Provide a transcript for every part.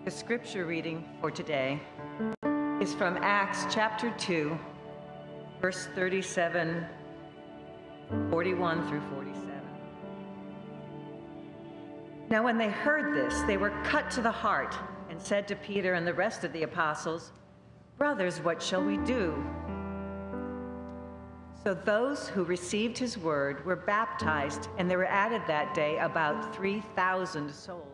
The scripture reading for today is from Acts chapter 2, verse 37, 41 through 47. Now when they heard this, they were cut to the heart and said to Peter and the rest of the apostles, "Brothers, what shall we do?" So those who received his word were baptized, and there were added that day about 3,000 souls.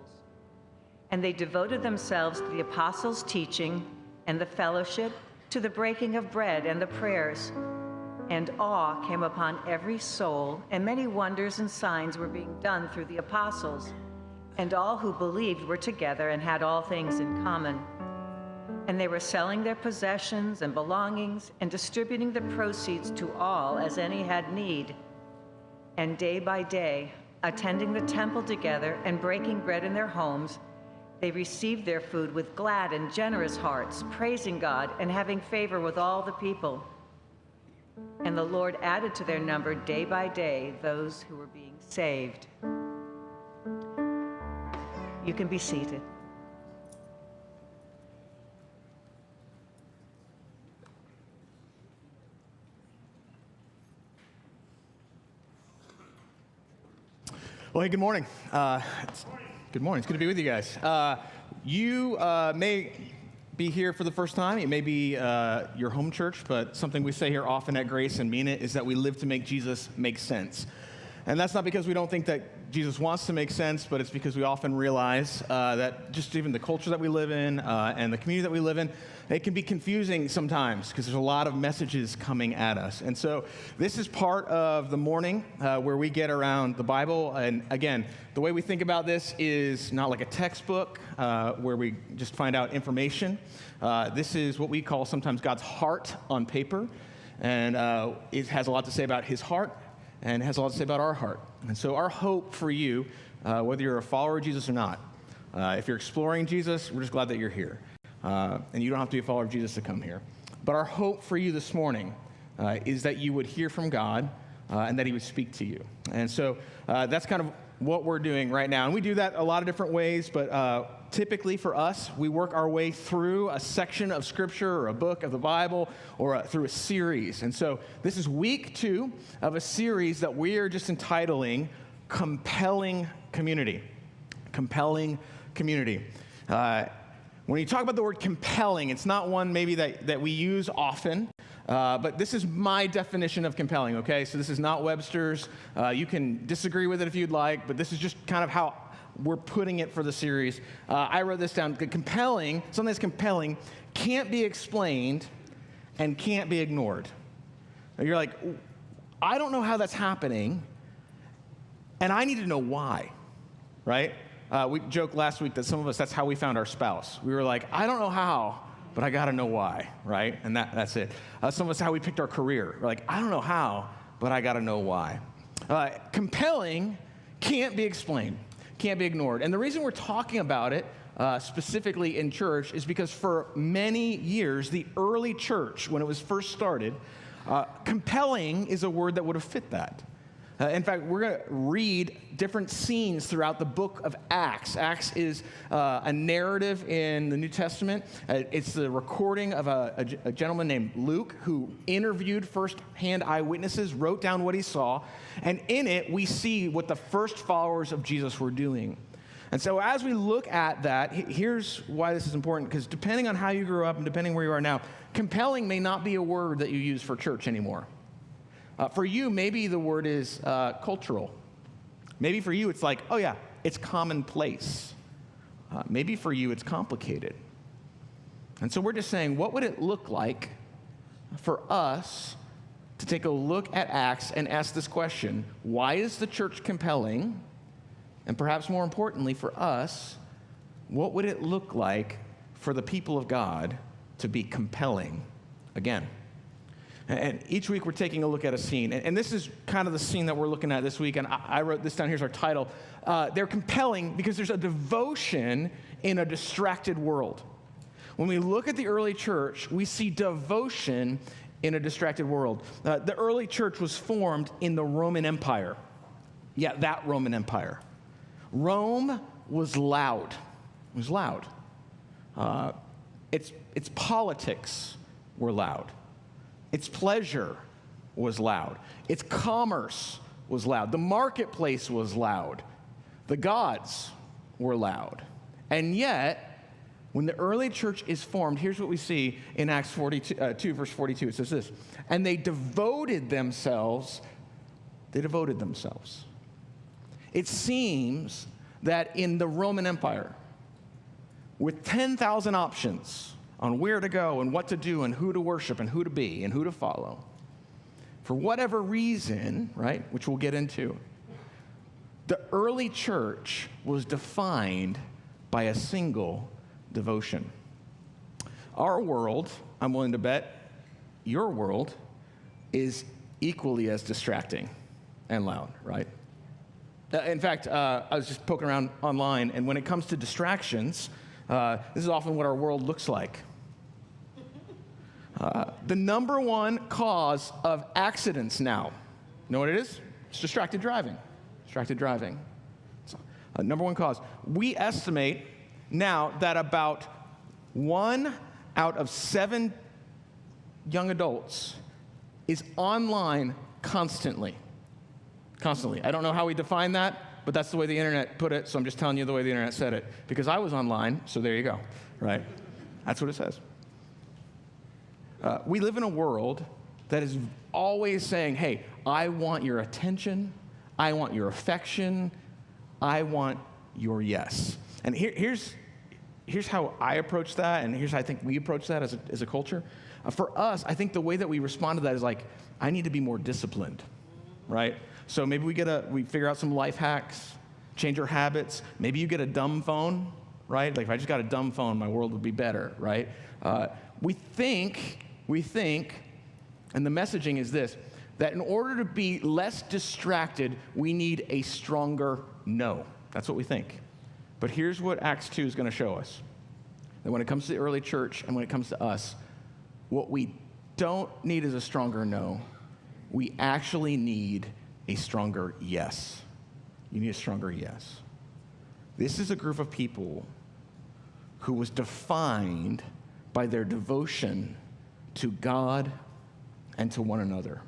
And they devoted themselves to the apostles' teaching and the fellowship, to the breaking of bread and the prayers. And awe came upon every soul, and many wonders and signs were being done through the apostles. And all who believed were together and had all things in common. And they were selling their possessions and belongings and distributing the proceeds to all as any had need. And day by day, attending the temple together and breaking bread in their homes, they received their food with glad and generous hearts, praising God and having favor with all the people. And the Lord added to their number day by day those who were being saved. You can be seated. Well, hey, good morning. Good morning. It's good to be with you guys. You may be here for the first time. It may be your home church, but something we say here often at Grace and mean it is that we live to make Jesus make sense. And that's not because we don't think that Jesus wants to make sense, but it's because we often realize that just even the culture that we live in and the community that we live in, it can be confusing sometimes because there's a lot of messages coming at us. And so this is part of the morning where we get around the Bible. And again, the way we think about this is not like a textbook where we just find out information. This is what we call sometimes God's heart on paper. And it has a lot to say about his heart and has a lot to say about our heart. And so our hope for you, whether you're a follower of Jesus or not, if you're exploring Jesus, we're just glad that you're here. And you don't have to be a follower of Jesus to come here. But our hope for you this morning is that you would hear from God and that he would speak to you. And so that's kind of what we're doing right now. And we do that a lot of different ways, but typically for us, we work our way through a section of Scripture or a book of the Bible or through a series. And so this is week 2 of a series that we are just entitling Compelling Community. Compelling Community. When you talk about the word compelling, it's not one maybe that we use often, but this is my definition of compelling, okay? So this is not Webster's. You can disagree with it if you'd like, but this is just kind of how we're putting it for the series. I wrote this down. Compelling, something that's compelling, can't be explained and can't be ignored. And you're like, I don't know how that's happening, and I need to know why, right? We joked last week that some of us, that's how we found our spouse. We were like, I don't know how, but I got to know why, right? And that's it. Some of us, how we picked our career. We're like, I don't know how, but I got to know why. Compelling can't be explained, can't be ignored. And the reason we're talking about it specifically in church is because for many years, the early church, when it was first started, compelling is a word that would have fit that. In fact, we're going to read different scenes throughout the book of Acts. Acts is a narrative in the New Testament. It's the recording of a gentleman named Luke who interviewed first-hand eyewitnesses, wrote down what he saw, and in it we see what the first followers of Jesus were doing. And so as we look at that, here's why this is important, because depending on how you grew up and depending where you are now, compelling may not be a word that you use for church anymore. For you, maybe the word is cultural. Maybe for you, it's like, oh yeah, it's commonplace. Maybe for you, it's complicated. And so we're just saying, what would it look like for us to take a look at Acts and ask this question: why is the church compelling? And perhaps more importantly for us, what would it look like for the people of God to be compelling again? And each week we're taking a look at a scene. And this is kind of the scene that we're looking at this week. And I wrote this down. Here's our title. They're compelling because there's a devotion in a distracted world. When we look at the early church, we see devotion in a distracted world. The early church was formed in the Roman Empire. Yeah, that Roman Empire. Rome was loud. It was loud. Its politics were loud. Its pleasure was loud. Its commerce was loud. The marketplace was loud. The gods were loud. And yet, when the early church is formed, here's what we see in Acts 2, verse 42. It says this, and they devoted themselves. It seems that in the Roman Empire, with 10,000 options on where to go and what to do and who to worship and who to be and who to follow, for whatever reason, right, which we'll get into, the early church was defined by a single devotion. Our world, I'm willing to bet, your world, is equally as distracting and loud, right? In fact, I was just poking around online, and when it comes to distractions, this is often what our world looks like. The number one cause of accidents now, you know what it is? It's distracted driving. Distracted driving. It's number one cause. We estimate now that about 1 out of 7 young adults is online constantly. Constantly. I don't know how we define that, but that's the way the internet put it, so I'm just telling you the way the internet said it. Because I was online, so there you go, right? That's what it says. We live in a world that is always saying, hey, I want your attention, I want your affection, I want your yes. And here's how I approach that, and here's how I think we approach that as a culture. For us, I think the way that we respond to that is like, I need to be more disciplined, right? So maybe we figure out some life hacks, change our habits. Maybe you get a dumb phone, right? Like if I just got a dumb phone, my world would be better, right? We think, and the messaging is this, that in order to be less distracted, we need a stronger no. That's what we think. But here's what Acts 2 is going to show us. That when it comes to the early church and when it comes to us, what we don't need is a stronger no. We actually need a stronger yes. You need a stronger yes. This is a group of people who was defined by their devotion to God and to one another.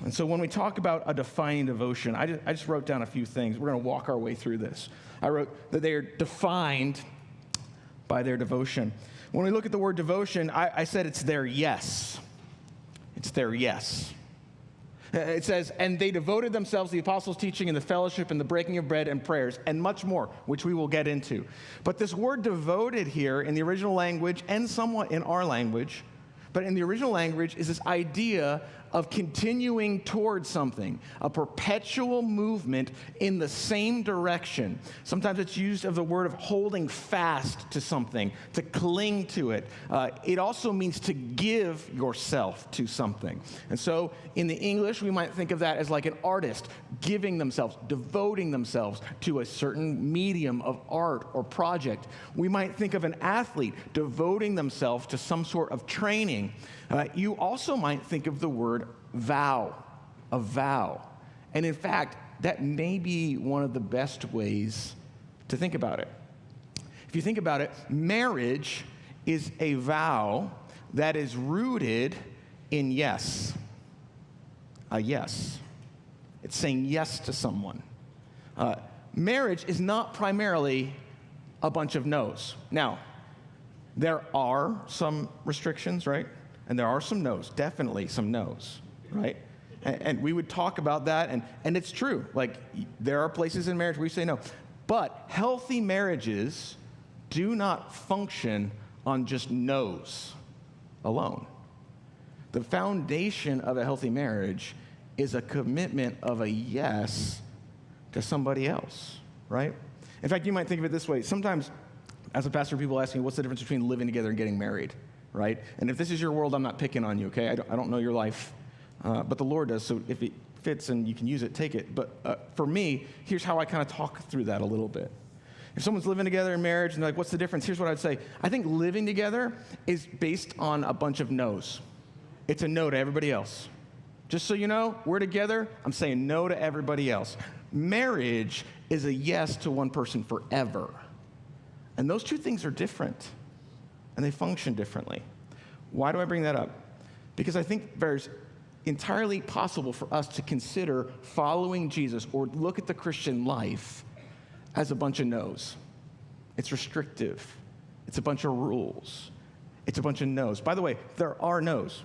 And so when we talk about a defining devotion, I just wrote down a few things. We're going to walk our way through this. I wrote that they are defined by their devotion. When we look at the word devotion, I said it's their yes. It's their yes. It says, and they devoted themselves to the apostles' teaching and the fellowship and the breaking of bread and prayers and much more, which we will get into. But this word devoted here in the original language and somewhat in our language, but in the original language is this idea of continuing towards something, a perpetual movement in the same direction. Sometimes it's used of the word of holding fast to something, to cling to it. It also means to give yourself to something. And so in the English, we might think of that as like an artist giving themselves, devoting themselves to a certain medium of art or project. We might think of an athlete devoting themselves to some sort of training. You also might think of the word vow, a vow. And in fact, that may be one of the best ways to think about it. If you think about it, marriage is a vow that is rooted in yes. A yes. It's saying yes to someone. Marriage is not primarily a bunch of no's. Now, there are some restrictions, right? And there are some no's, definitely some no's, right? And we would talk about that, and it's true. Like, there are places in marriage where we say no. But healthy marriages do not function on just no's alone. The foundation of a healthy marriage is a commitment of a yes to somebody else, right? In fact, you might think of it this way. Sometimes, as a pastor, people ask me, what's the difference between living together and getting married? Right? And if this is your world, I'm not picking on you, okay? I don't know your life, but the Lord does, so if it fits and you can use it, take it. But for me, here's how I kind of talk through that a little bit. If someone's living together in marriage and they're like, what's the difference? Here's what I'd say. I think living together is based on a bunch of no's. It's a no to everybody else. Just so you know, we're together, I'm saying no to everybody else. Marriage is a yes to one person forever. And those two things are different. and they function differently. Why do I bring that up? Because I think there's entirely possible for us to consider following Jesus or look at the Christian life as a bunch of no's. It's restrictive. It's a bunch of rules. It's a bunch of no's. By the way, there are no's,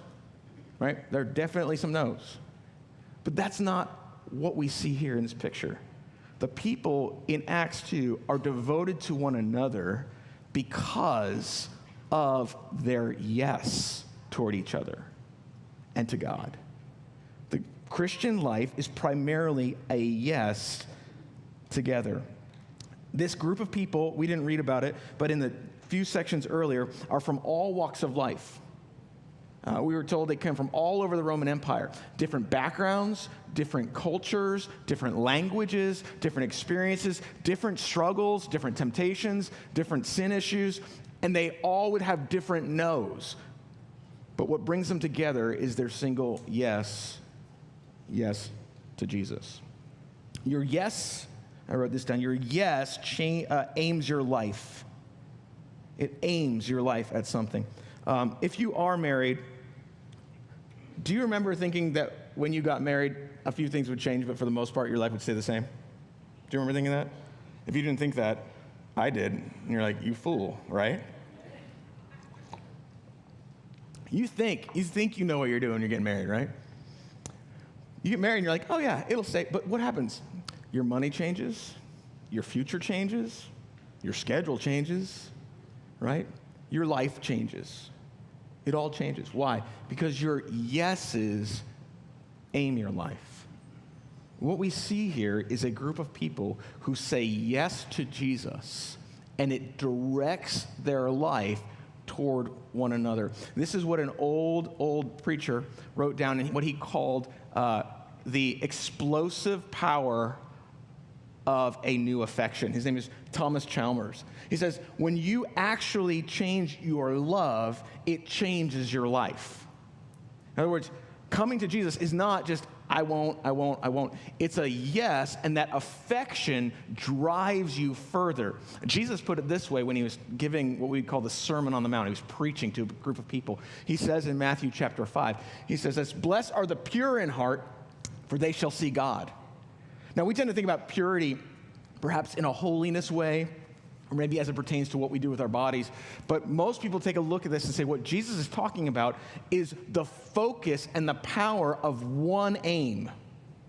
right? There are definitely some no's. But that's not what we see here in this picture. The people in Acts 2 are devoted to one another because of their yes toward each other and to God. The Christian life is primarily a yes together. This group of people, we didn't read about it, but in the few sections earlier, are from all walks of life. We were told they came from all over the Roman Empire. Different backgrounds, different cultures, different languages, different experiences, different struggles, different temptations, different sin issues, and they all would have different no's. But what brings them together is their single yes to Jesus. Your yes, I wrote this down, your yes aims your life. It aims your life at something. If you are married, do you remember thinking that when you got married, a few things would change, but for the most part, your life would stay the same? Do you remember thinking that? If you didn't think that, I did. And you're like, you fool, right? You think you know what you're doing when you're getting married, right? You get married and you're like, oh yeah, it'll stay. But what happens? Your money changes, your future changes, your schedule changes, right? Your life changes. It all changes. Why? Because your yeses aim your life. What we see here is a group of people who say yes to Jesus, and it directs their life toward one another. This is what an old preacher wrote down in what he called the explosive power of a new affection. His name is Thomas Chalmers. He says, when you actually change your love, it changes your life. In other words, coming to Jesus is not just, I won't. It's a yes, and that affection drives you further. Jesus put it this way when he was giving what we call the Sermon on the Mount. He was preaching to a group of people. He says in Matthew chapter 5, he says, blessed are the pure in heart, for they shall see God. Now, we tend to think about purity perhaps in a holiness way, or maybe as it pertains to what we do with our bodies. But most people take a look at this and say what Jesus is talking about is the focus and the power of one aim,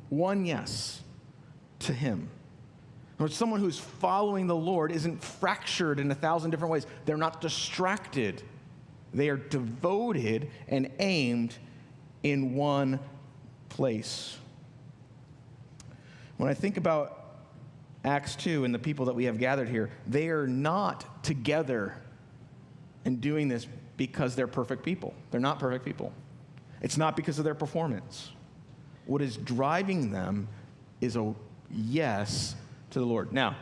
one yes to him. Or someone who's following the Lord isn't fractured in 1,000 different ways. They're not distracted. They are devoted and aimed in one place. When I think about Acts 2 and the people that we have gathered here, they are not together and doing this because they're perfect people. They're not perfect people. It's not because of their performance. What is driving them is a yes to the Lord. Now,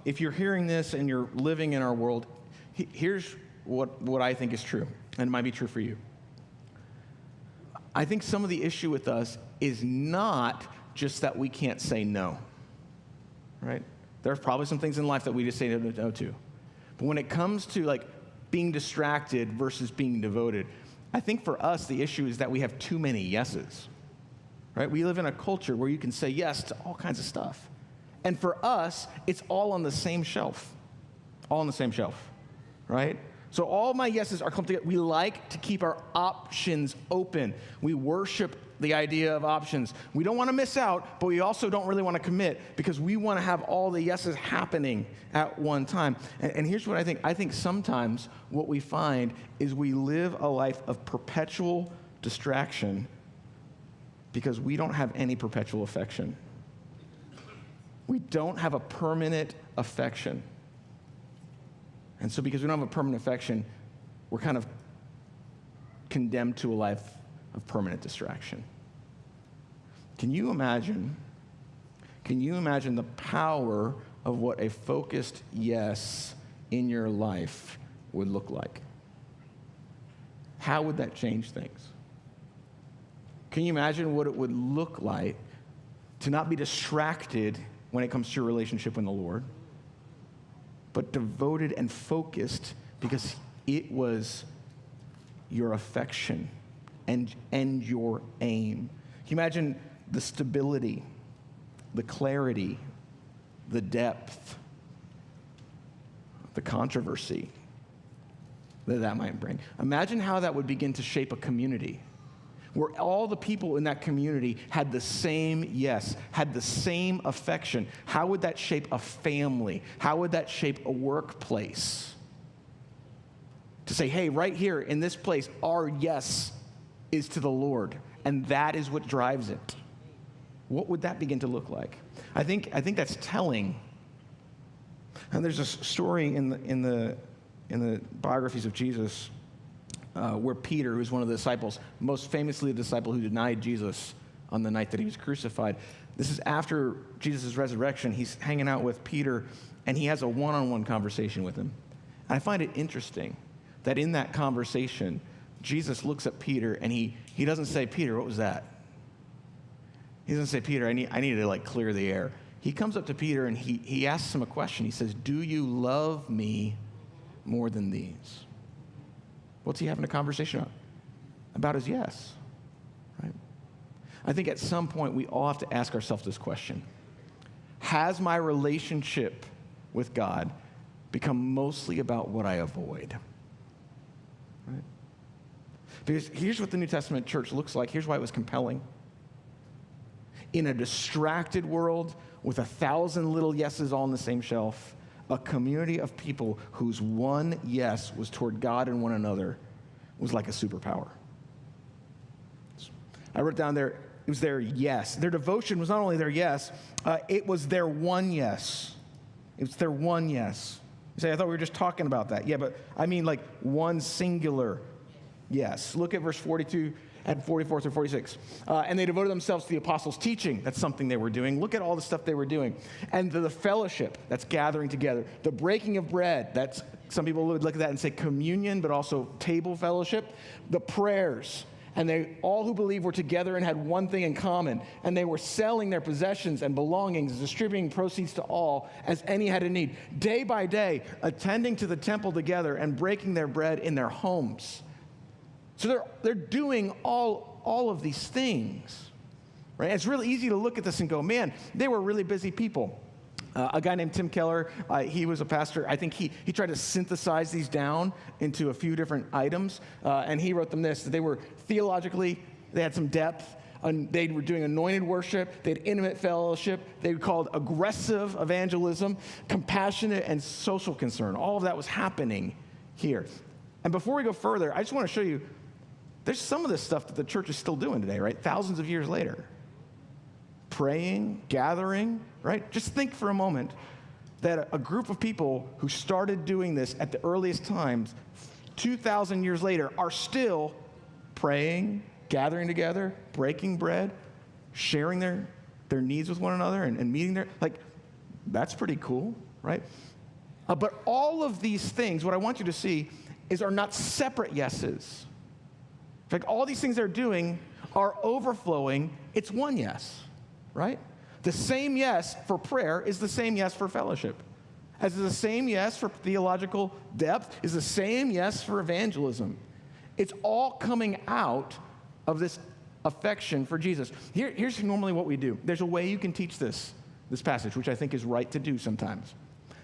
if you're hearing this and you're living in our world, here's what I think is true, and it might be true for you. I think some of the issue with us is not just that we can't say no, right? There's probably some things in life that we just say no to. But when it comes to like being distracted versus being devoted, I think for us the issue is that we have too many yeses, right? We live in a culture where you can say yes to all kinds of stuff. And for us, it's all on the same shelf. All on the same shelf, right? So all my yeses are clumped together. We like to keep our options open. We worship the idea of options. We don't want to miss out, but we also don't really want to commit because we want to have all the yeses happening at one time. And here's what I think. I think sometimes what we find is we live a life of perpetual distraction because we don't have any perpetual affection. We don't have a permanent affection. And so because we don't have a permanent affection, we're kind of condemned to a life of permanent distraction. Can you imagine the power of what a focused yes in your life would look like? How would that change things? Can you imagine what it would look like to not be distracted when it comes to your relationship with the Lord, but devoted and focused because It was your affection and your aim. Can you imagine the stability, the clarity, the depth, the controversy that might bring? Imagine how that would begin to shape a community where all the people in that community had the same yes, had the same affection. How would that shape a family? How would that shape a workplace? To say, hey, right here in this place, our yes is to the Lord, and that is what drives it. What would that begin to look like? I think that's telling. And there's a story in the biographies of Jesus where Peter, who's one of the disciples, most famously the disciple who denied Jesus on the night that he was crucified. This is after Jesus' resurrection. He's hanging out with Peter, and he has a one-on-one conversation with him. And I find it interesting that in that conversation, Jesus looks at Peter, and he doesn't say, Peter, what was that? He doesn't say, Peter, I need to clear the air. He comes up to Peter, and he asks him a question. He says, do you love me more than these? What's he having a conversation about? About his yes, right? I think at some point we all have to ask ourselves this question. Has my relationship with God become mostly about what I avoid? Right? Because here's what the New Testament church looks like. Here's why it was compelling. In a distracted world with 1,000 little yeses all on the same shelf, a community of people whose one yes was toward God and one another was like a superpower. I wrote down there, it was their yes. Their devotion was not only their yes, it was their one yes. It was their one yes. You say, I thought we were just talking about that. Yeah, but I mean like one singular yes. Look at verse 42 and 44 through 46. And they devoted themselves to the apostles' teaching. That's something they were doing. Look at all the stuff they were doing. And the fellowship, that's gathering together. The breaking of bread, that's, some people would look at that and say communion, but also table fellowship. The prayers. And they, all who believed, were together and had one thing in common. And they were selling their possessions and belongings, distributing proceeds to all as any had a need. Day by day, attending to the temple together and breaking their bread in their homes. So they're doing all of these things, right? It's really easy to look at this and go, man, they were really busy people. A guy named Tim Keller, he was a pastor. I think he tried to synthesize these down into a few different items, and he wrote them this. They were theologically, they had some depth. They were doing anointed worship. They had intimate fellowship. They were called aggressive evangelism, compassionate, and social concern. All of that was happening here. And before we go further, I just want to show you, there's some of this stuff that the church is still doing today, right? Thousands of years later. Praying, gathering, right? Just think for a moment that a group of people who started doing this at the earliest times, 2,000 years later, are still praying, gathering together, breaking bread, sharing their needs with one another and meeting their, that's pretty cool, right? But all of these things, what I want you to see are not separate yeses. In fact, all these things they're doing are overflowing. It's one yes, right? The same yes for prayer is the same yes for fellowship. As the same yes for theological depth is the same yes for evangelism. It's all coming out of this affection for Jesus. Here's normally what we do. There's a way you can teach this passage, which I think is right to do sometimes.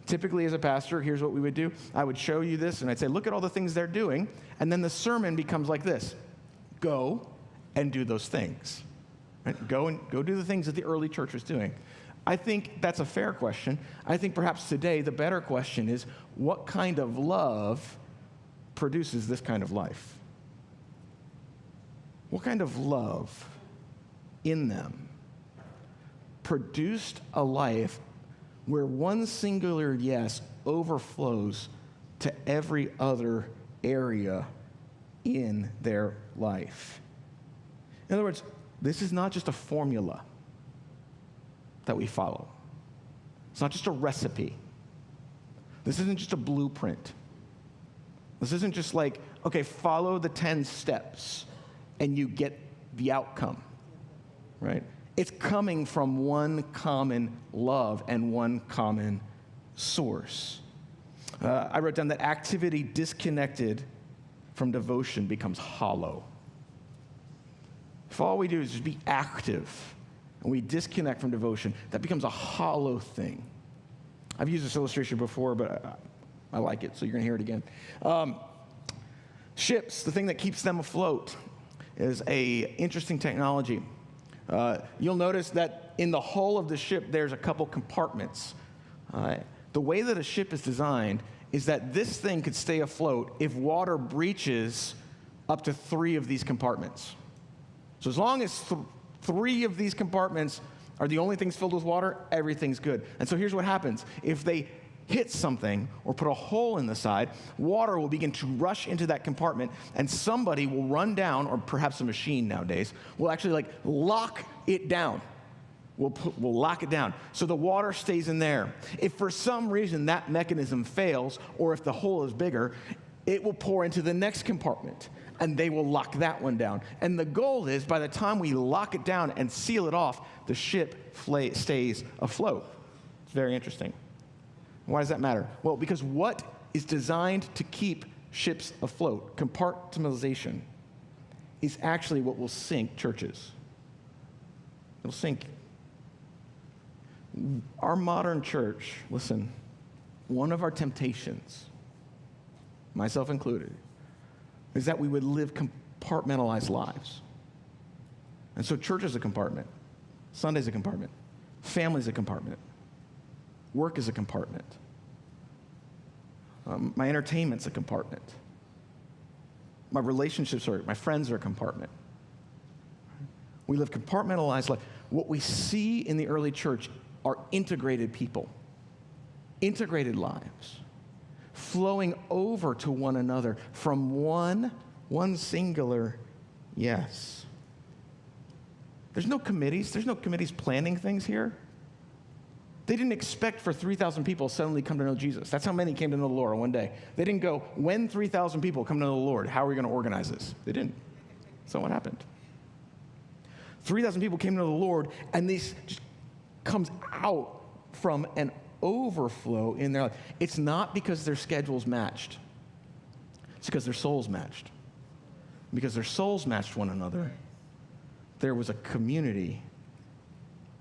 Typically, as a pastor, here's what we would do. I would show you this, and I'd say, look at all the things they're doing, and then the sermon becomes like this. Go and do those things. Right? Go do the things that the early church was doing. I think that's a fair question. I think perhaps today the better question is, what kind of love produces this kind of life? What kind of love in them produced a life where one singular yes overflows to every other area in their life? In other words, this is not just a formula that we follow. It's not just a recipe. This isn't just a blueprint. This isn't just like, okay, follow the 10 steps and you get the outcome, right? It's coming from one common love and one common source. I wrote down that activity disconnected from devotion becomes hollow. If all we do is just be active and we disconnect from devotion, that becomes a hollow thing. I've used this illustration before, but I like it, so you're going to hear it again. Ships, the thing that keeps them afloat, is a interesting technology. You'll notice that in the hull of the ship, there's a couple compartments. The way that a ship is designed is that this thing could stay afloat if water breaches up to 3 of these compartments. So as long as 3 of these compartments are the only things filled with water, everything's good. And so here's what happens. If they hit something or put a hole in the side, water will begin to rush into that compartment, and somebody will run down, or perhaps a machine nowadays, will actually lock it down. We'll lock it down so the water stays in there. If for some reason that mechanism fails, or if the hole is bigger, it will pour into the next compartment, and they will lock that one down. And the goal is, by the time we lock it down and seal it off, the ship stays afloat. It's very interesting. Why does that matter? Well, because what is designed to keep ships afloat, compartmentalization, is actually what will sink churches. It'll sink. Our modern church, listen, one of our temptations, myself included, is that we would live compartmentalized lives. And so church is a compartment. Sunday's a compartment. Family's a compartment. Work is a compartment. My entertainment's a compartment. My relationships my friends are a compartment. We live compartmentalized life. What we see in the early church are integrated people, integrated lives, flowing over to one another from one singular yes. There's no committees planning things here. They didn't expect for 3,000 people to suddenly come to know Jesus. That's how many came to know the Lord in one day. They didn't go, when 3,000 people come to know the Lord, how are we going to organize this? They didn't. That's not what happened. 3,000 people came to know the Lord, and this just comes out from an overflow in their life. It's not because their schedules matched. It's because their souls matched. Because their souls matched one another, there was a community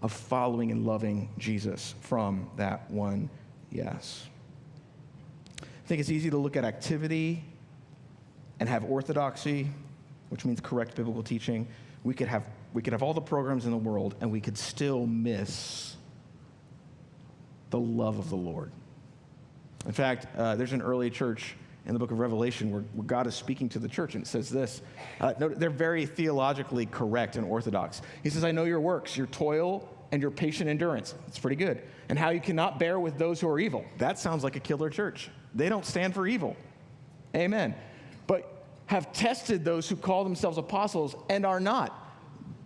of following and loving Jesus from that one yes. I think it's easy to look at activity and have orthodoxy, which means correct biblical teaching. We could have all the programs in the world, and we could still miss the love of the Lord. In fact, there's an early church in the book of Revelation where God is speaking to the church, and it says this. They're very theologically correct and orthodox. He says, I know your works, your toil, and your patient endurance. That's pretty good. And how you cannot bear with those who are evil. That sounds like a killer church. They don't stand for evil. Amen. But have tested those who call themselves apostles and are not.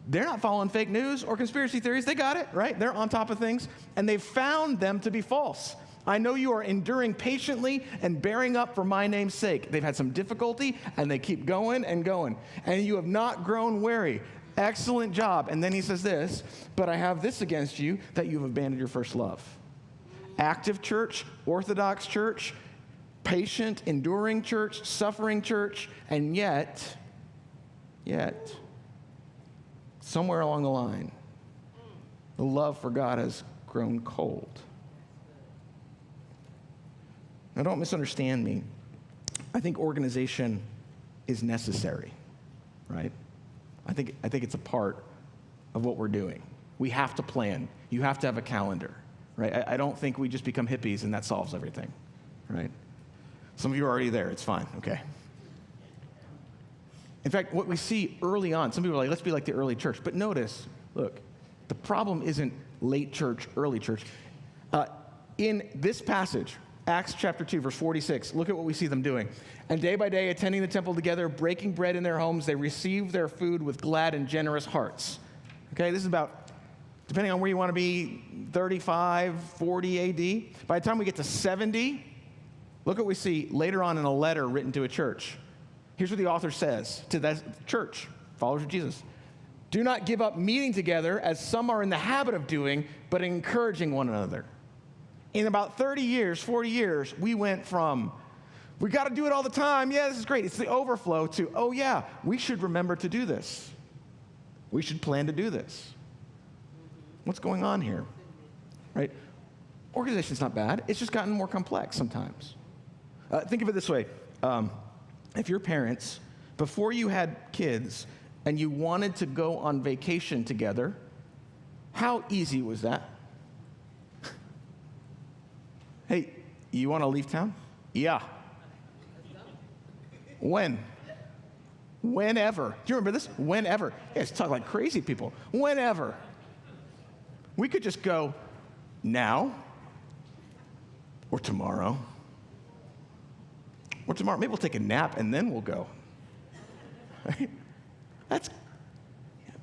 They're not following fake news or conspiracy theories. They got it, right? They're on top of things. And they've found them to be false. I know you are enduring patiently and bearing up for my name's sake. They've had some difficulty, and they keep going and going. And you have not grown weary. Excellent job. And then he says this, but I have this against you, that you have abandoned your first love. Active church, orthodox church, patient, enduring church, suffering church, and yet, somewhere along the line, the love for God has grown cold. Now, don't misunderstand me. I think organization is necessary, right? I think it's a part of what we're doing. We have to plan. You have to have a calendar, right? I don't think we just become hippies and that solves everything, right? Some of you are already there. It's fine, okay? In fact, what we see early on, some people are like, let's be like the early church. But notice, look, the problem isn't late church, early church. In this passage, Acts chapter 2, verse 46, look at what we see them doing. And day by day, attending the temple together, breaking bread in their homes, they received their food with glad and generous hearts. Okay, this is about, depending on where you want to be, 35, 40 AD. By the time we get to 70, look what we see later on in a letter written to a church. Here's what the author says to that church, followers of Jesus. Do not give up meeting together as some are in the habit of doing, but encouraging one another. In about 30 years, 40 years, we went from, we got to do it all the time. Yeah, this is great. It's the overflow to, oh yeah, we should remember to do this. We should plan to do this. What's going on here? Right? Organization's not bad. It's just gotten more complex sometimes. Think of it this way. If your parents, before you had kids and you wanted to go on vacation together, how easy was that? Hey, you want to leave town? Yeah. When? Whenever. Do you remember this? Whenever. Yeah, it's talking like crazy people. Whenever. We could just go now or tomorrow. Or tomorrow. Maybe we'll take a nap and then we'll go. Right? That's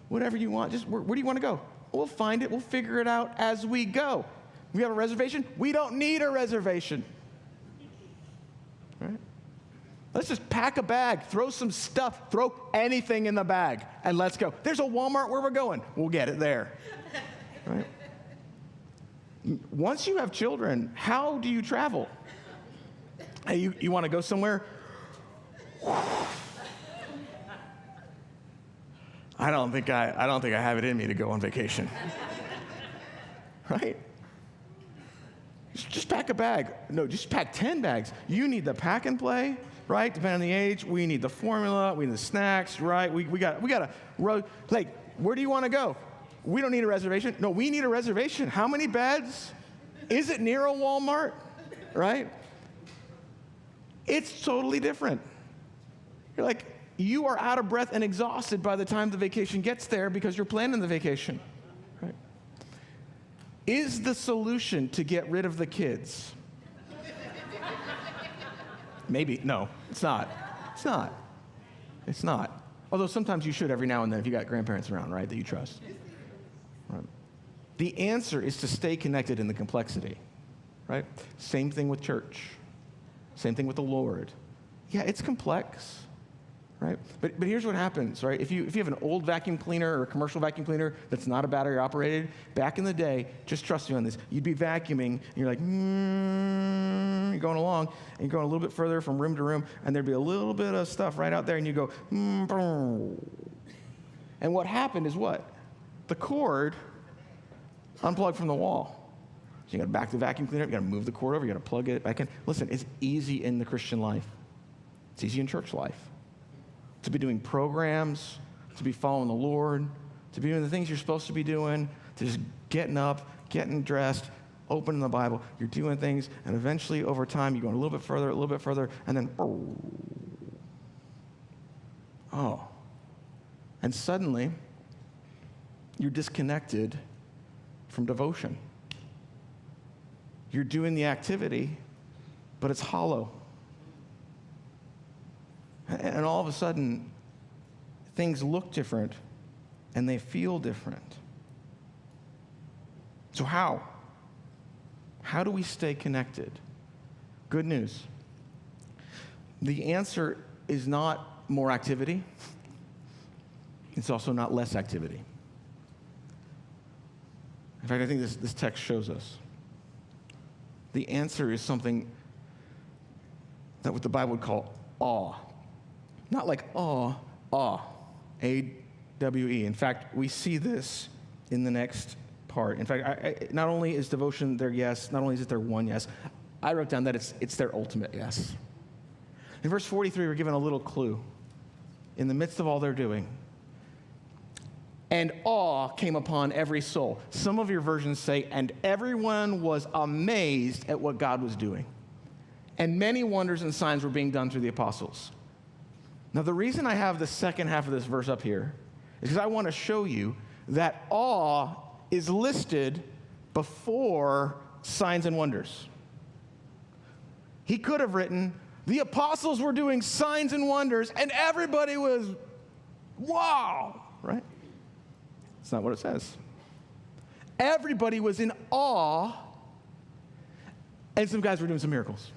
whatever you want. Just where do you want to go? We'll find it. We'll figure it out as we go. We have a reservation. We don't need a reservation. Right? Let's just pack a bag, throw some stuff, throw anything in the bag, and let's go. There's a Walmart where we're going. We'll get it there. Right? Once you have children, how do you travel? Hey, you want to go somewhere? I don't think I have it in me to go on vacation. Right? Just pack a bag. No, just pack 10 bags. You need the pack and play, right? Depending on the age, we need the formula, we need the snacks, right? We got a road. Like, where do you want to go? We don't need a reservation. No, we need a reservation. How many beds? Is it near a Walmart? Right? It's totally different. You're like, you are out of breath and exhausted by the time the vacation gets there because you're planning the vacation. Right? Is the solution to get rid of the kids? Maybe. No, it's not. It's not. It's not. Although sometimes you should every now and then if you got grandparents around, right, that you trust. Right. The answer is to stay connected in the complexity, right? Same thing with church. Same thing with the Lord. Yeah, it's complex, right? But here's what happens, right? If you have an old vacuum cleaner or a commercial vacuum cleaner that's not a battery operated, back in the day, just trust me on this, you'd be vacuuming and you're like, you're going along and you're going a little bit further from room to room and there'd be a little bit of stuff right out there and you go, and what happened is what? The cord unplugged from the wall. So you got to back the vacuum cleaner up, you got to move the cord over, you got to plug it back in. Listen, it's easy in the Christian life. It's easy in church life. To be doing programs, to be following the Lord, to be doing the things you're supposed to be doing, to just getting up, getting dressed, opening the Bible. You're doing things, and eventually over time, you're going a little bit further, and then, oh. And suddenly, you're disconnected from devotion. You're doing the activity, but it's hollow. And all of a sudden, things look different and they feel different. So how? How do we stay connected? Good news. The answer is not more activity. It's also not less activity. In fact, I think this text shows us. The answer is something that what the Bible would call awe. Not like awe, A-W-E. In fact, we see this in the next part. In fact, not only is devotion their yes, not only is it their one yes, I wrote down that it's their ultimate yes. In verse 43, we're given a little clue. In the midst of all they're doing, and awe came upon every soul. Some of your versions say, and everyone was amazed at what God was doing. And many wonders and signs were being done through the apostles. Now, the reason I have the second half of this verse up here is because I want to show you that awe is listed before signs and wonders. He could have written, the apostles were doing signs and wonders, and everybody was, wow, right? That's not what it says. Everybody was in awe, and some guys were doing some miracles.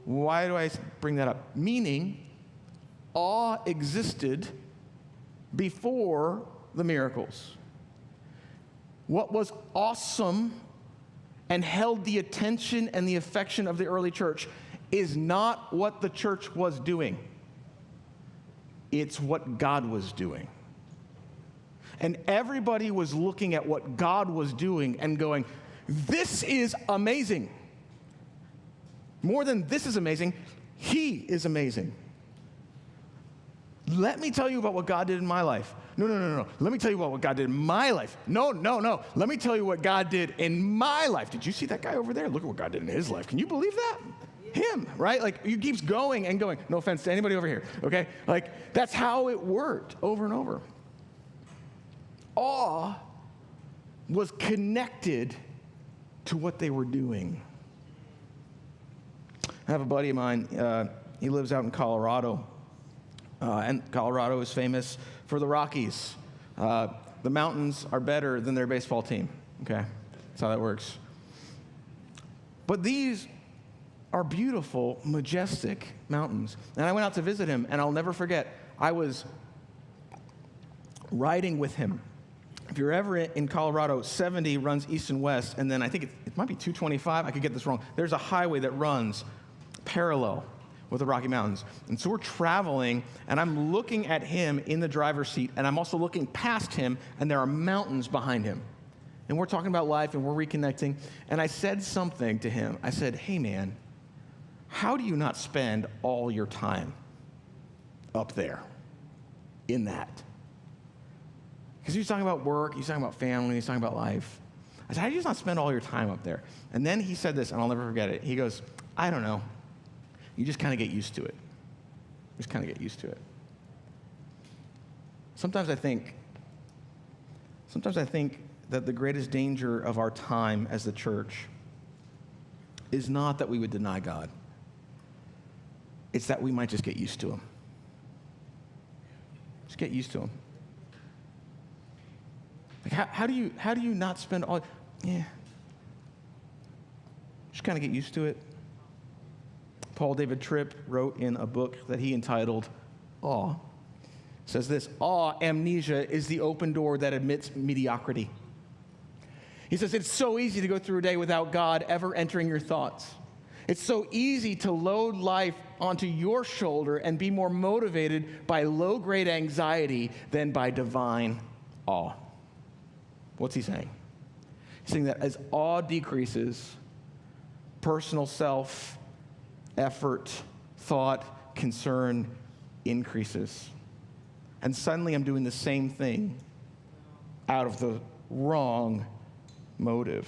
Why do I bring that up? Meaning, awe existed before the miracles. What was awesome and held the attention and the affection of the early church is not what the church was doing. It's what God was doing. And everybody was looking at what God was doing and going, this is amazing. More than this is amazing, He is amazing. Let me tell you about what God did in my life. No. Let me tell you about what God did in my life. No. Let me tell you what God did in my life. Did you see that guy over there? Look at what God did in his life. Can you believe that? Him, right? Like, he keeps going and going. No offense to anybody over here, okay? Like, that's how it worked over and over. Awe was connected to what they were doing. I have a buddy of mine. He lives out in Colorado. And Colorado is famous for the Rockies. The mountains are better than their baseball team. Okay, that's how that works. But these are beautiful, majestic mountains. And I went out to visit him, and I'll never forget, I was riding with him. If you're ever in Colorado, 70 runs east and west, and then I think it might be 225. I could get this wrong. There's a highway that runs parallel with the Rocky Mountains. And so we're traveling, and I'm looking at him in the driver's seat, and I'm also looking past him, and there are mountains behind him. And we're talking about life, and we're reconnecting. And I said something to him. I said, hey, man, how do you not spend all your time up there in that? Because he's talking about work, he's talking about family, he's talking about life. I said, how do you just not spend all your time up there? And then he said this, and I'll never forget it. He goes, I don't know. You just kind of get used to it. Just kind of get used to it. Sometimes I think that the greatest danger of our time as the church is not that we would deny God. It's that we might just get used to Him. Just get used to Him. Like how do you not spend all? Yeah. Just kind of get used to it. Paul David Tripp wrote in a book that he entitled Awe. Says this: awe, amnesia, is the open door that admits mediocrity. He says it's so easy to go through a day without God ever entering your thoughts. It's so easy to load life onto your shoulder and be more motivated by low-grade anxiety than by divine awe. What's he saying? He's saying that as awe decreases, personal self, effort, thought, concern increases. And suddenly I'm doing the same thing out of the wrong motive.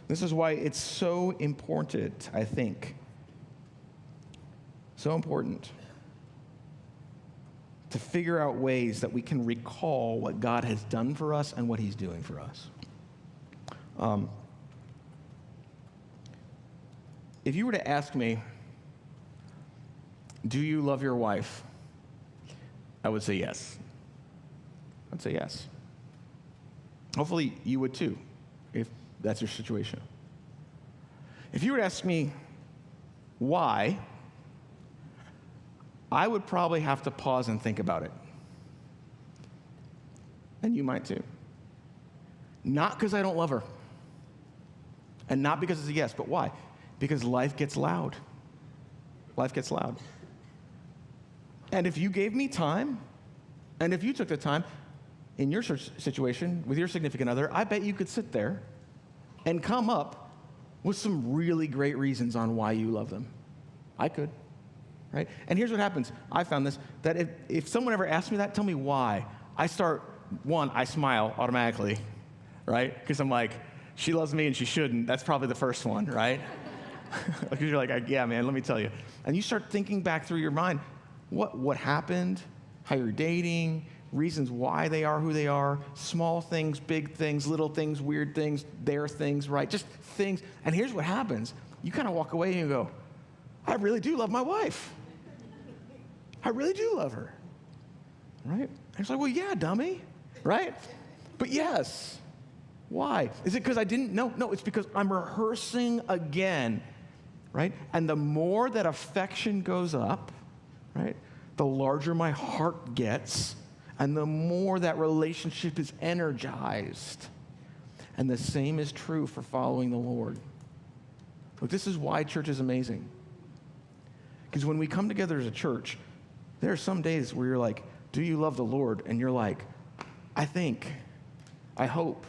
This is why it's so important, I think, so important to figure out ways that we can recall what God has done for us and what He's doing for us. If you were to ask me, do you love your wife? I would say yes. I'd say yes. Hopefully you would too, if that's your situation. If you were to ask me why, I would probably have to pause and think about it. And you might too. Not because I don't love her. And not because it's a yes, but why? Because life gets loud. Life gets loud. And if you gave me time, and if you took the time in your situation with your significant other, I bet you could sit there and come up with some really great reasons on why you love them. I could, right? And here's what happens. I found this, that if someone ever asks me that, tell me why. I smile automatically, right? Because I'm like, she loves me and she shouldn't. That's probably the first one, right? Because you're like, yeah, man, let me tell you. And you start thinking back through your mind, what happened, how you're dating, reasons why they are who they are, small things, big things, little things, weird things, their things, right? Just things. And here's what happens. You kind of walk away and you go, I really do love my wife. I really do love her, right? And it's like, well, yeah, dummy, right? But yes. Why? Is it because I didn't know? No, it's because I'm rehearsing again, right? And the more that affection goes up, right, the larger my heart gets, and the more that relationship is energized. And the same is true for following the Lord. Look, this is why church is amazing. Because when we come together as a church, there are some days where you're like, do you love the Lord? And you're like, I think, I hope.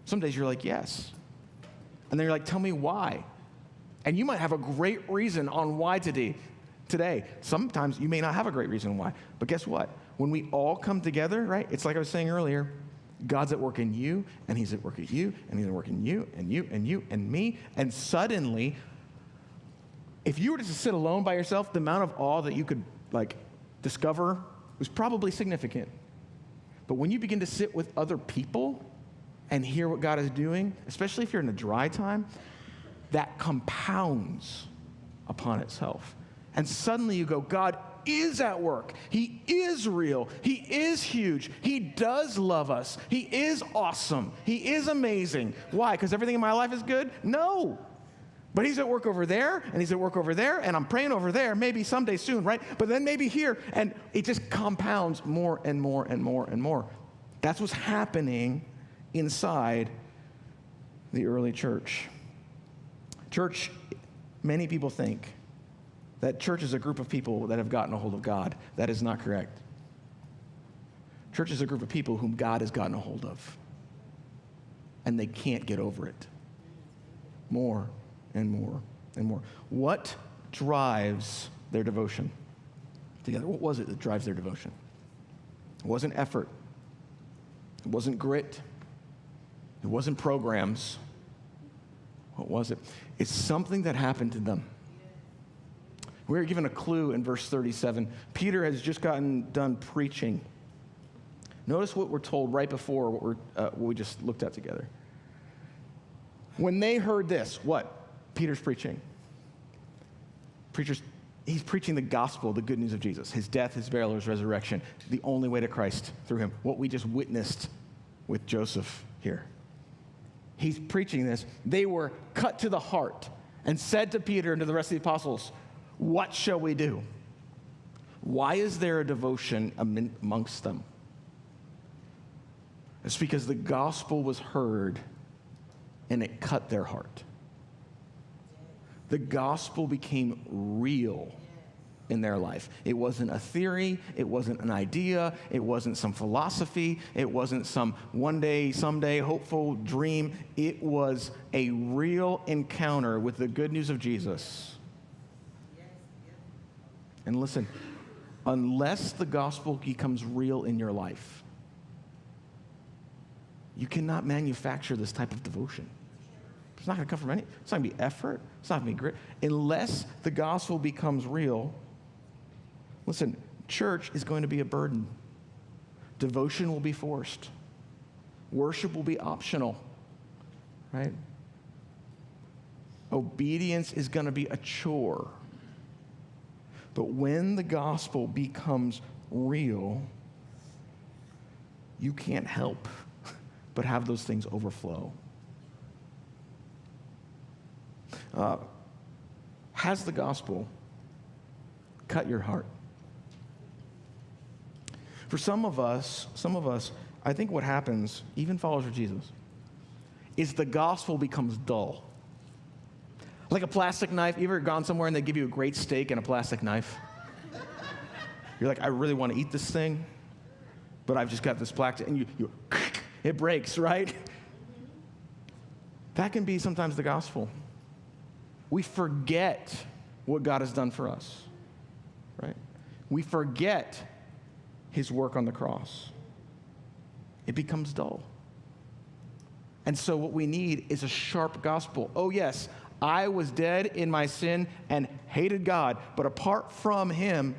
Some days you're like, yes. And then you're like, tell me why. And you might have a great reason on why today. Sometimes you may not have a great reason why. But guess what? When we all come together, right? It's like I was saying earlier, God's at work in you, and he's at work at you, and he's at work in you, and you, and you, and me. And suddenly, if you were to sit alone by yourself, the amount of awe that you could discover was probably significant. But when you begin to sit with other people and hear what God is doing, especially if you're in a dry time, that compounds upon itself. And suddenly you go, God is at work. He is real. He is huge. He does love us. He is awesome. He is amazing. Why? Because everything in my life is good? No. But he's at work over there, and he's at work over there, and I'm praying over there, maybe someday soon, right? But then maybe here, and it just compounds more and more and more and more. That's what's happening inside the early church. Church, many people think that church is a group of people that have gotten a hold of God. That is not correct. Church is a group of people whom God has gotten a hold of, and they can't get over it. More and more and more. What drives their devotion together? What was it that drives their devotion? It wasn't effort. It wasn't grit. It wasn't programs. What was it? It's something that happened to them. We're given a clue in verse 37. Peter has just gotten done preaching. Notice what we're told right before what we just looked at together. When they heard this, what? Peter's preaching. He's preaching the gospel, the good news of Jesus, his death, his burial, his resurrection, the only way to Christ through him, what we just witnessed with Joseph here. He's preaching this. They were cut to the heart and said to Peter and to the rest of the apostles, what shall we do? Why is there a devotion amongst them? It's because the gospel was heard and it cut their heart. The gospel became real in their life. It wasn't a theory. It wasn't an idea. It wasn't some philosophy. It wasn't some one day, someday hopeful dream. It was a real encounter with the good news of Jesus. And listen, unless the gospel becomes real in your life, you cannot manufacture this type of devotion. It's not going to come from it's not going to be effort. It's not going to be grit. Unless the gospel becomes real, listen, church is going to be a burden. Devotion will be forced. Worship will be optional, right? Obedience is going to be a chore. But when the gospel becomes real, you can't help but have those things overflow. Has the gospel cut your heart? For some of us, I think what happens, even followers of Jesus, is the gospel becomes dull. Like a plastic knife. You ever gone somewhere and they give you a great steak and a plastic knife? You're like, I really want to eat this thing, but I've just got this plastic, and it breaks, right? That can be sometimes the gospel. We forget what God has done for us, right? We forget his work on the cross. It becomes dull. And so what we need is a sharp gospel. Oh, yes, I was dead in my sin and hated God, but apart from him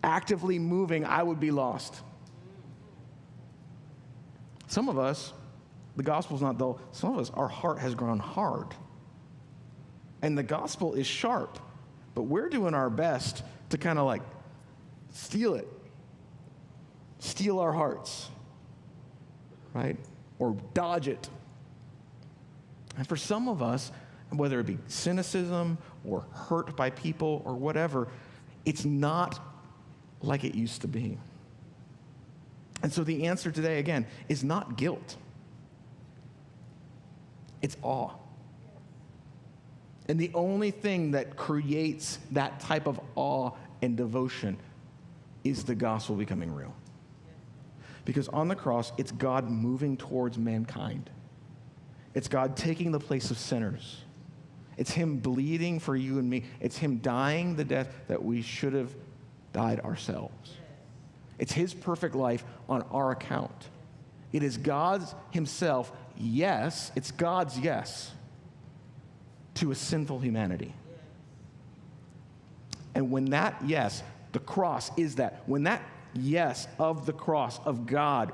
actively moving, I would be lost. Some of us, the gospel's not dull. Some of us, our heart has grown hard. And the gospel is sharp, but we're doing our best to kind of steal it. Steal our hearts, right? Or dodge it. And for some of us, whether it be cynicism or hurt by people or whatever, it's not like it used to be. And so the answer today, again, is not guilt. It's awe. And the only thing that creates that type of awe and devotion is the gospel becoming real. Because on the cross, it's God moving towards mankind. It's God taking the place of sinners. It's him bleeding for you and me. It's him dying the death that we should have died ourselves. It's his perfect life on our account. It is God's himself, yes, it's God's yes to a sinful humanity. And when that yes, the cross is that, when that yes of the cross of God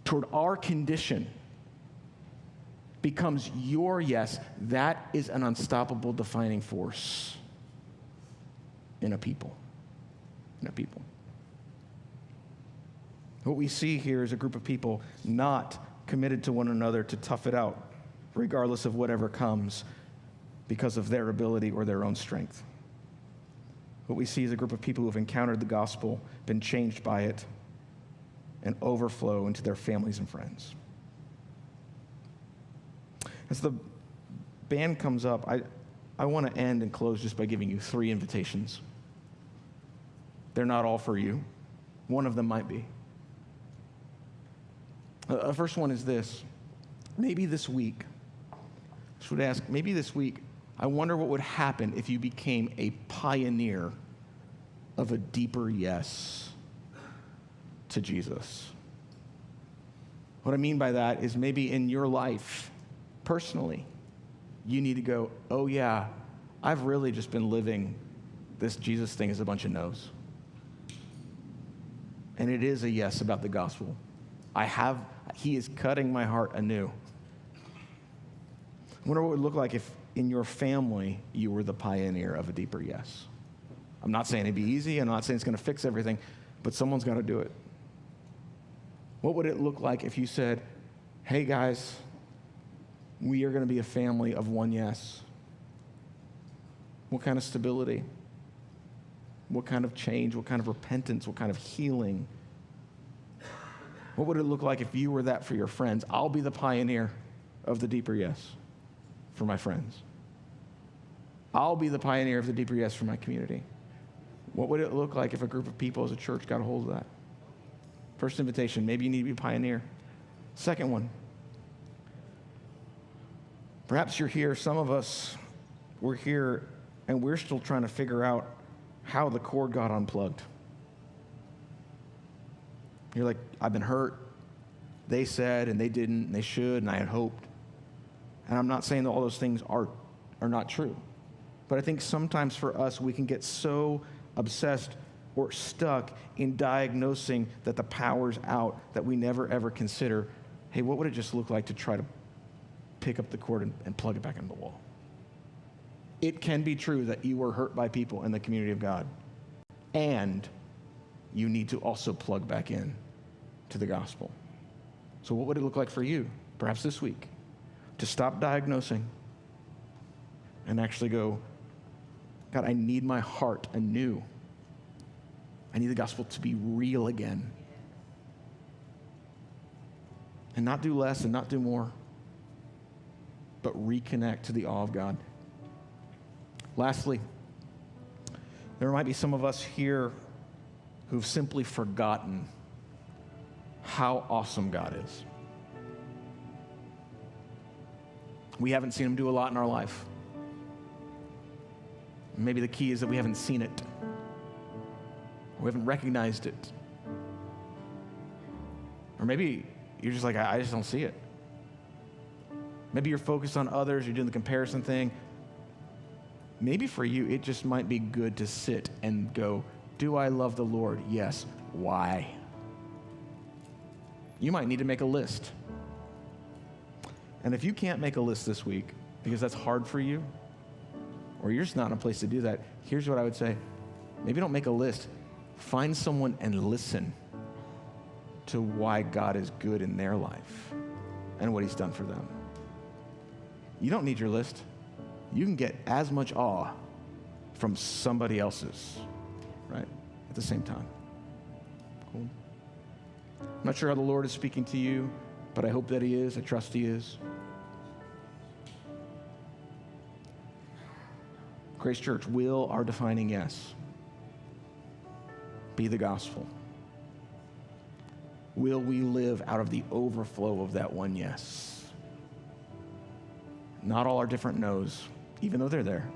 toward our condition becomes your yes, that is an unstoppable defining force in a people. What we see here is a group of people not committed to one another to tough it out, regardless of whatever comes, because of their ability or their own strength. What we see is a group of people who have encountered the gospel, been changed by it, and overflow into their families and friends. As the band comes up, I want to end and close just by giving you 3 invitations. They're not all for you. One of them might be. The first one is this. Maybe this week, I would ask, maybe this week, I wonder what would happen if you became a pioneer of a deeper yes to Jesus. What I mean by that is maybe in your life, personally, you need to go, oh yeah, I've really just been living this Jesus thing as a bunch of no's. And it is a yes about the gospel. He is cutting my heart anew. I wonder what it would look like if in your family you were the pioneer of a deeper yes. I'm not saying it'd be easy. I'm not saying it's going to fix everything, but someone's got to do it. What would it look like if you said, hey guys, we are going to be a family of one yes? What kind of stability? What kind of change? What kind of repentance? What kind of healing? What would it look like if you were that for your friends? I'll be the pioneer of the deeper yes for my friends. I'll be the pioneer of the deeper yes for my community. What would it look like if a group of people as a church got a hold of that? First invitation, maybe you need to be a pioneer. Second one, perhaps you're here, some of us, we're here, and we're still trying to figure out how the cord got unplugged. You're like, I've been hurt. They said, and they didn't, and they should, and I had hoped. And I'm not saying that all those things are not true. But I think sometimes for us, we can get so obsessed or stuck in diagnosing that the power's out that we never, ever consider, hey, what would it just look like to try to pick up the cord and plug it back into the wall? It can be true that you were hurt by people in the community of God, and you need to also plug back in to the gospel. So what would it look like for you, perhaps this week, to stop diagnosing and actually go, God, I need my heart anew. I need the gospel to be real again. And not do less and not do more, but reconnect to the awe of God. Lastly, there might be some of us here who've simply forgotten how awesome God is. We haven't seen him do a lot in our life. Maybe the key is that we haven't seen it. We haven't recognized it. Or maybe you're just like, I just don't see it. Maybe you're focused on others, you're doing the comparison thing. Maybe for you, it just might be good to sit and go, do I love the Lord? Yes. Why? You might need to make a list. And if you can't make a list this week, because that's hard for you, or you're just not in a place to do that, here's what I would say. Maybe don't make a list. Find someone and listen to why God is good in their life and what he's done for them. You don't need your list. You can get as much awe from somebody else's, right, at the same time. Cool. I'm not sure how the Lord is speaking to you. but I hope that he is. I trust he is. Grace Church, will our defining yes be the gospel? Will we live out of the overflow of that one yes? Not all our different no's, even though they're there.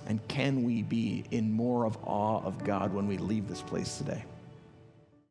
And can we be in more of awe of God when we leave this place today?